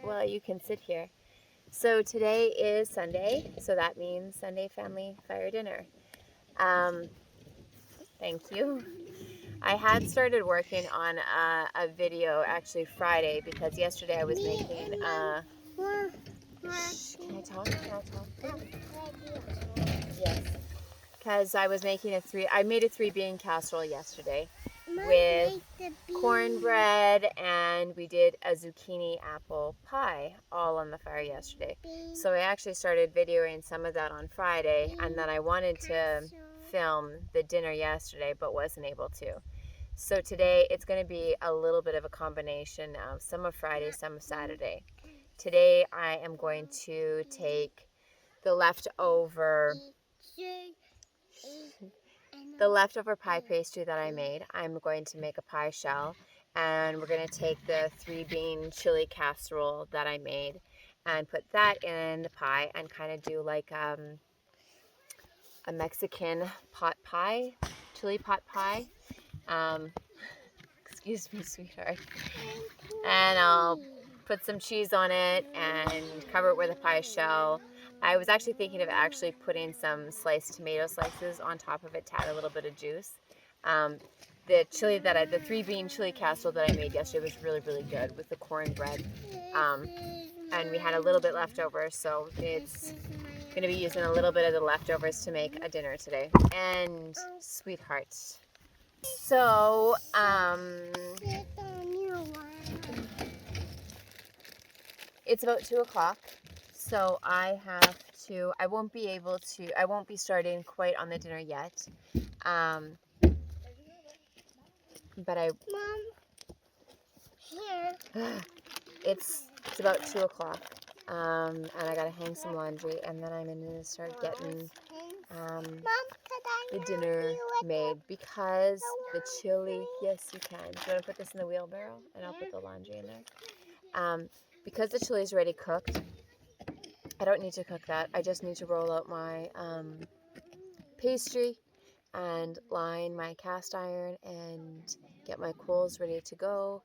well, you can sit here. So today is Sunday, so that means Sunday family fire dinner. Thank you. I had started working on a video actually Friday because yesterday I was making shh, can I talk? Can I talk? Yes. Because I was making I made a 3-bean casserole yesterday with cornbread, and we did a zucchini apple pie all on the fire yesterday. So I actually started videoing some of that on Friday, and then I wanted to film the dinner yesterday but wasn't able to. So today it's going to be a little bit of a combination of some of Friday, some of Saturday. Today I am going to take the leftover pie pastry that I made. I'm going to make a pie shell, and we're going to take the 3-bean chili casserole that I made and put that in the pie and kind of do like a Mexican pot pie, chili pot pie. Excuse me, sweetheart. And I'll put some cheese on it and cover it with a pie shell. I was actually thinking of putting some sliced tomato slices on top of it to add a little bit of juice. The 3-bean chili casserole that I made yesterday was really, really good with the cornbread. And we had a little bit left over, so it's going to be using a little bit of the leftovers to make a dinner today. And sweethearts. So, it's about 2 o'clock, so I won't be starting quite on the dinner yet. But Mom, here. It's about 2 o'clock, and I gotta hang some laundry, and then I'm gonna start getting the dinner made because the chili. Yes, you can. Do you want to put this in the wheelbarrow, and I'll put the laundry in there. Because the chili is already cooked, I don't need to cook that. I just need to roll out my pastry and line my cast iron and get my coals ready to go.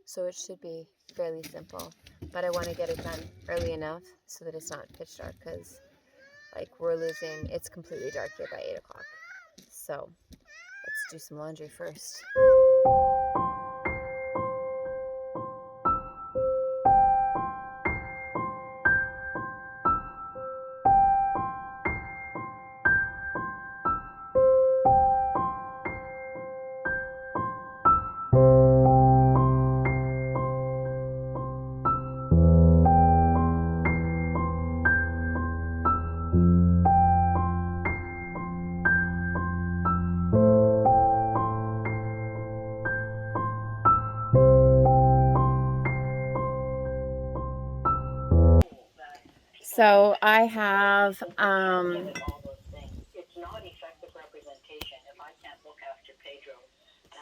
So it should be fairly simple, but I want to get it done early enough so that it's not pitch dark, because it's completely dark here by 8 o'clock. So let's do some laundry first. So I have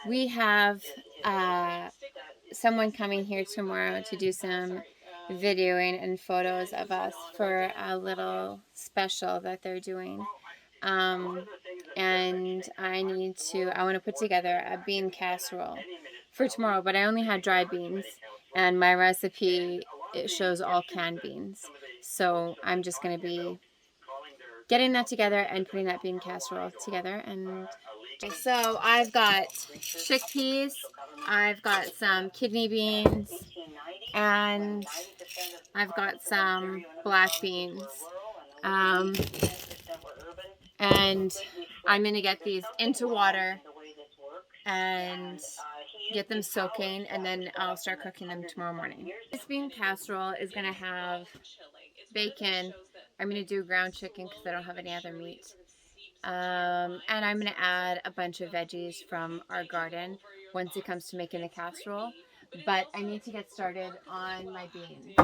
we have someone coming here tomorrow to do some videoing and photos of us for a little special that they're doing. And I want to put together a bean casserole for tomorrow, but I only had dry beans, and my recipe, it shows all canned beans. So I'm just going to be getting that together and putting that bean casserole together. And so I've got chickpeas, I've got some kidney beans, and I've got some black beans. And I'm going to get these into water and get them soaking, and then I'll start cooking them tomorrow morning. This bean casserole is going to have bacon. I'm going to do ground chicken because I don't have any other meat. And I'm going to add a bunch of veggies from our garden once it comes to making the casserole. But I need to get started on my beans.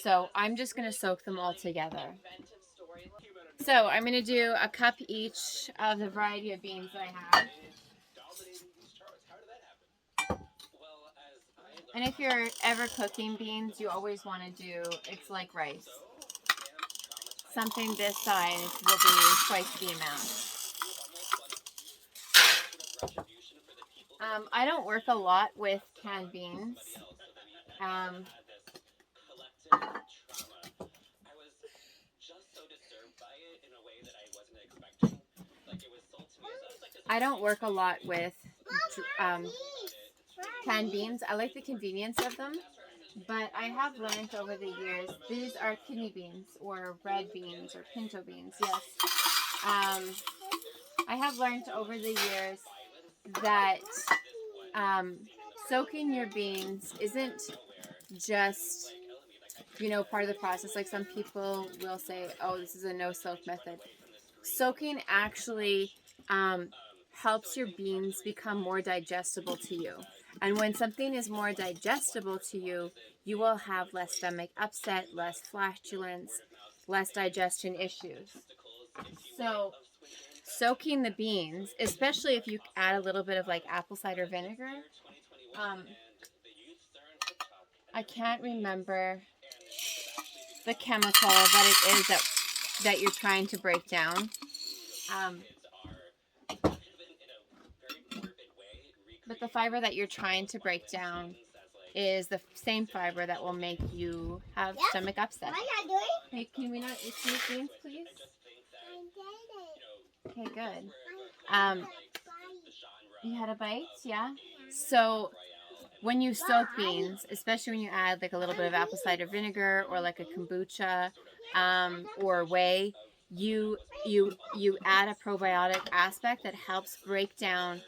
So I'm just going to soak them all together. So I'm going to do a cup each of the variety of beans that I have. And if you're ever cooking beans, you always want to do, it's like rice. Something this size will be twice the amount. I don't work a lot with canned beans. I don't work a lot with canned beans. I like the convenience of them, but I have learned over the years, these are kidney beans or red beans or pinto beans, yes. I have learned over the years that soaking your beans isn't just, you know, part of the process. Like some people will say, oh, this is a no soak method. Soaking actually helps your beans become more digestible to you. And when something is more digestible to you, you will have less stomach upset, less flatulence, less digestion issues. So soaking the beans, especially if you add a little bit of like apple cider vinegar, I can't remember the chemical that it is that you're trying to break down. But the fiber that you're trying to break down is the same fiber that will make you have stomach upset. Hey, can we not eat these beans, please? Okay, good. You had a bite? Yeah? So when you soak beans, especially when you add like a little bit of apple cider vinegar or like a kombucha or whey, you add a probiotic aspect that helps break down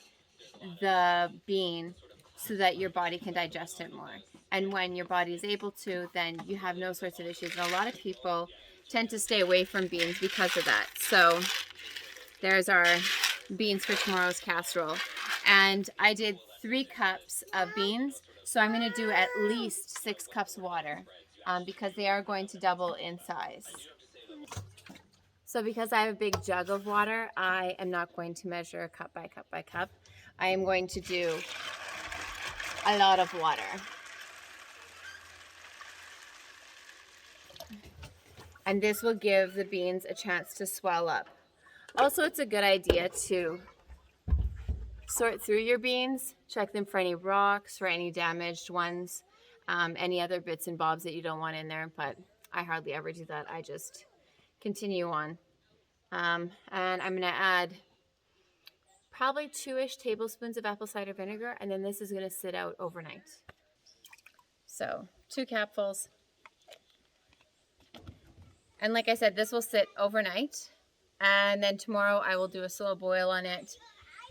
the bean so that your body can digest it more. And when your body is able to, then you have no sorts of issues. And a lot of people tend to stay away from beans because of that. So there's our beans for tomorrow's casserole. And I did 3 cups of beans. So I'm going to do at least 6 cups of water because they are going to double in size. So because I have a big jug of water, I am not going to measure cup by cup by cup. I am going to do a lot of water. And this will give the beans a chance to swell up. Also, it's a good idea to sort through your beans, check them for any rocks, for any damaged ones, any other bits and bobs that you don't want in there, but I hardly ever do that. I just continue on. And I'm going to add probably 2-ish tablespoons of apple cider vinegar, and then this is going to sit out overnight. So 2 capfuls. And like I said, this will sit overnight, and then tomorrow I will do a slow boil on it,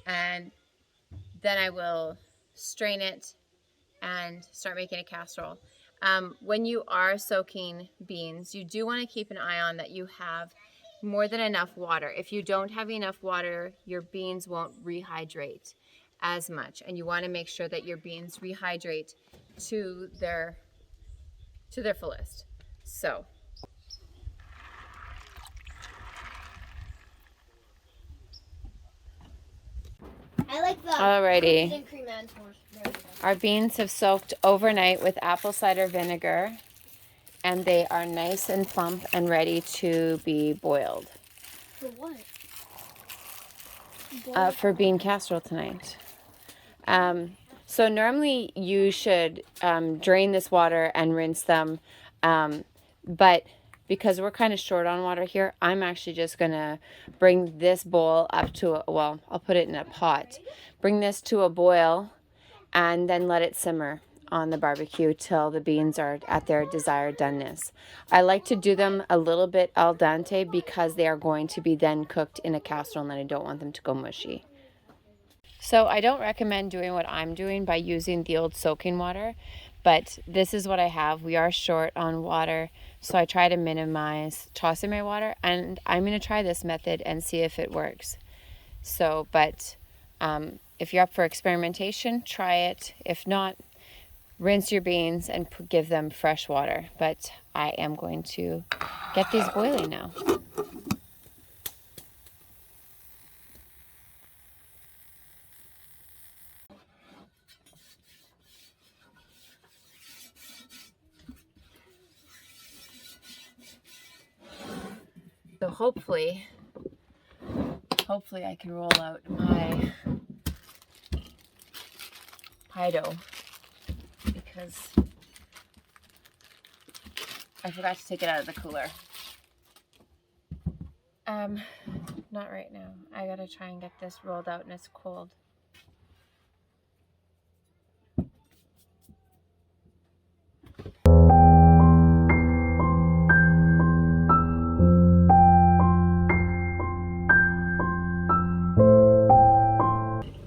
and then I will strain it and start making a casserole. When you are soaking beans, you do want to keep an eye on that you have more than enough water. If you don't have enough water, your beans won't rehydrate as much, and you want to make sure that your beans rehydrate to their fullest. So I like the alrighty. Our beans have soaked overnight with apple cider vinegar, and they are nice and plump and ready to be boiled. For what? For bean casserole tonight. So normally you should drain this water and rinse them, but because we're kind of short on water here, I'm actually just going to bring this bowl up to, well, I'll put it in a pot. Bring this to a boil and then let it simmer on the barbecue till the beans are at their desired doneness. I like to do them a little bit al dente because they are going to be then cooked in a casserole, and I don't want them to go mushy. So I don't recommend doing what I'm doing by using the old soaking water, but this is what I have. We are short on water, so I try to minimize tossing my water, and I'm going to try this method and see if it works. So, but if you're up for experimentation, try it. If not, rinse your beans and give them fresh water. But I am going to get these boiling now. So hopefully I can roll out my pie dough because I forgot to take it out of the cooler. Not right now. I gotta try and get this rolled out and it's cold.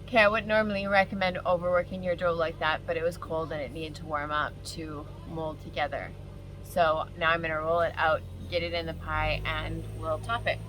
Okay, I wouldn't normally recommend overworking your dough like that, but it was cold and it needed to warm up to mold together. So now I'm gonna roll it out, get it in the pie, and we'll top it.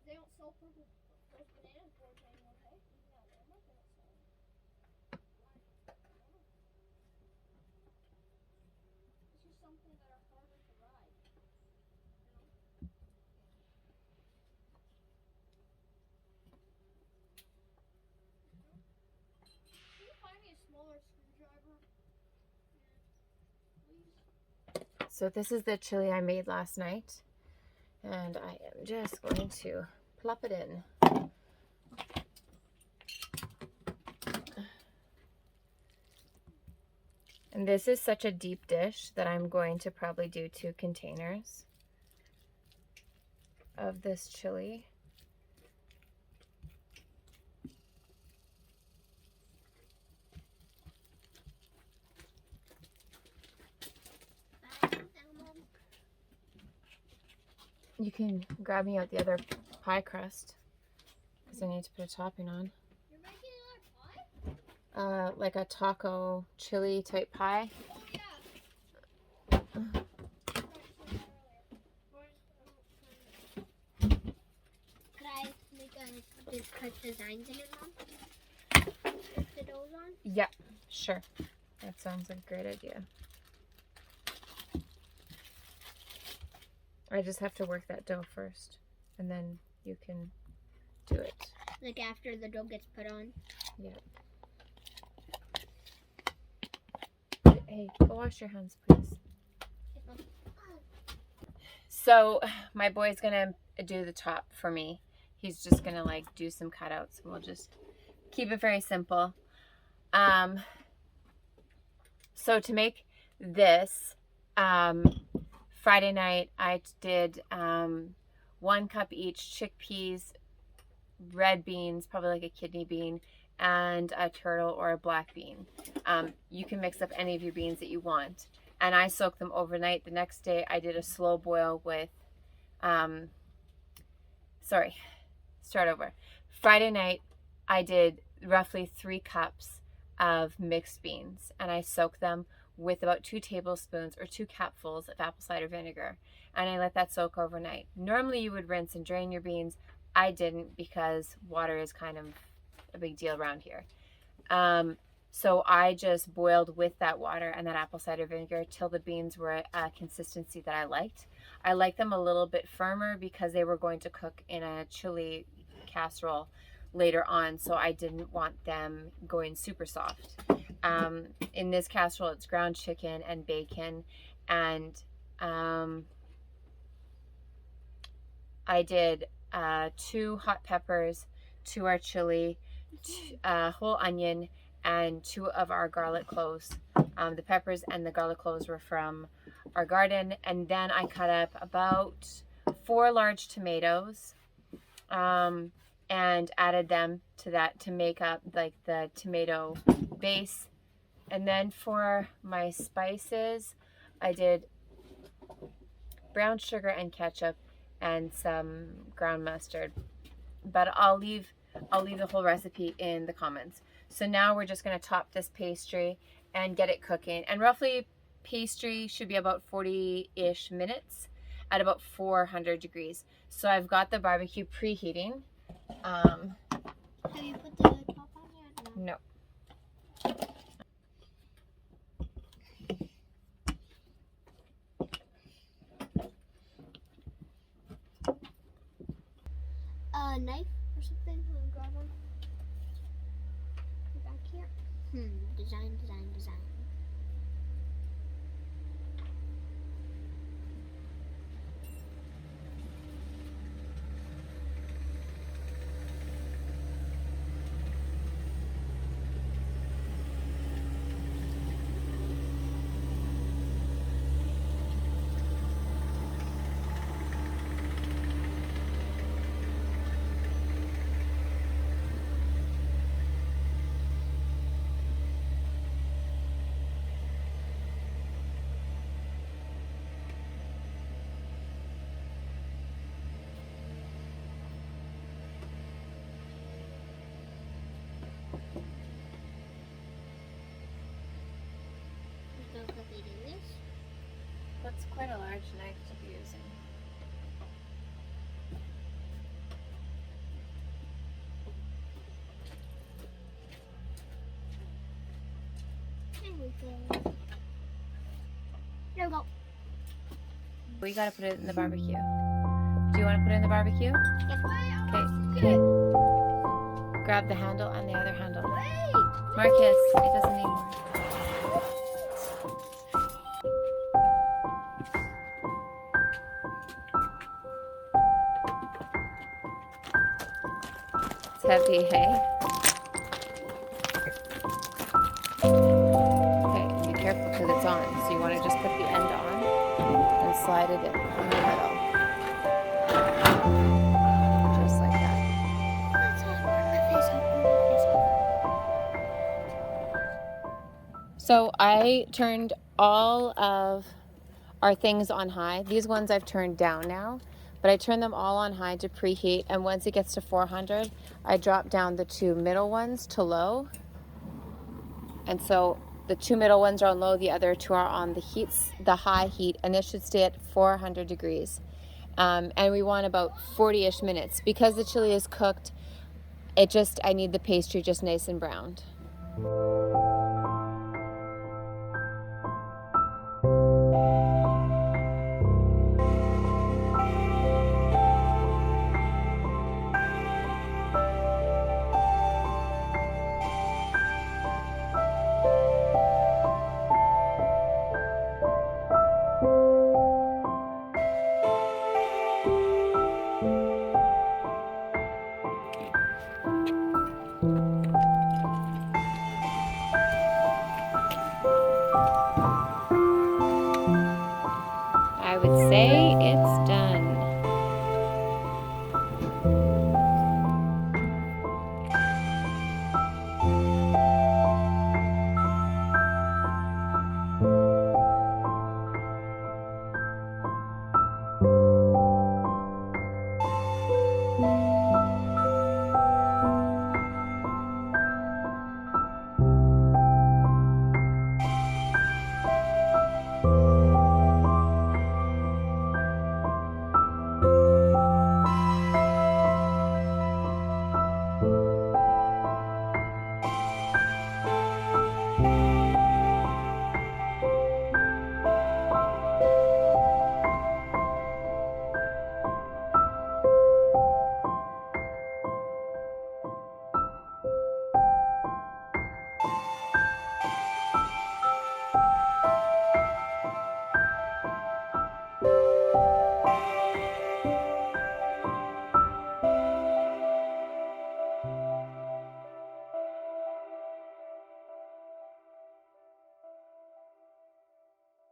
They don't sell purple those banana boards anymore, hey? Even at Walmart, they don't sell them. It's just something that are harder to ride. Can you find me a smaller screwdriver? Please. So this is the chili I made last night, and I am just going to plop it in. And this is such a deep dish that I'm going to probably do 2 containers of this chili. You can grab me out the other pie crust because I need to put a topping on. You're making another pie? Like a taco chili type pie. Oh, yeah. Could I make just cut designs in it, Mom? If the dough's on? Yeah, sure. That sounds like a great idea. I just have to work that dough first, and then you can do it. Like after the dough gets put on? Yeah. Hey, go wash your hands, please. So my boy's gonna do the top for me. He's just gonna like do some cutouts. We'll just keep it very simple. So to make this, Friday night I did 1 cup each chickpeas, red beans, probably like a kidney bean, and a turtle or a black bean. You can mix up any of your beans that you want. And I soaked them overnight. The next day I did a slow boil with, start over. Friday night I did roughly 3 cups of mixed beans, and I soaked them with about 2 tablespoons or 2 capfuls of apple cider vinegar, and I let that soak overnight. Normally you would rinse and drain your beans. I didn't because water is kind of a big deal around here. So I just boiled with that water and that apple cider vinegar till the beans were a consistency that I liked. I liked them a little bit firmer because they were going to cook in a chili casserole later on, so I didn't want them going super soft. In this casserole, it's ground chicken and bacon, and I did 2 hot peppers, 2 our chili, whole onion, and 2 of our garlic cloves. The peppers and the garlic cloves were from our garden, and then I cut up about 4 large tomatoes, and added them to that to make up like the tomato base. And then for my spices, I did brown sugar and ketchup and some ground mustard. But I'll leave the whole recipe in the comments. So now we're just going to top this pastry and get it cooking. And roughly pastry should be about 40-ish minutes at about 400 degrees. So I've got the barbecue preheating. Have you put the top on yet? No. A knife or something? I'll grab one. Back here. Design. Don't quickly do this. That's quite a large knife to be using. There we go. We gotta put it in the barbecue. Do you want to put it in the barbecue? Yep. Okay. Grab the handle and the other handle. Marcus, it doesn't need more. It's heavy, hey? Okay, be careful because it's on. So you want to just put the end on and slide it in the middle. Just like that. So I turned all of our things on high. These ones I've turned down now, but I turn them all on high to preheat. And once it gets to 400, I drop down the two middle ones to low. And so the two middle ones are on low, the other two are on the high heat, and it should stay at 400 degrees. And we want about 40-ish minutes. Because the chili is cooked, I need the pastry just nice and browned.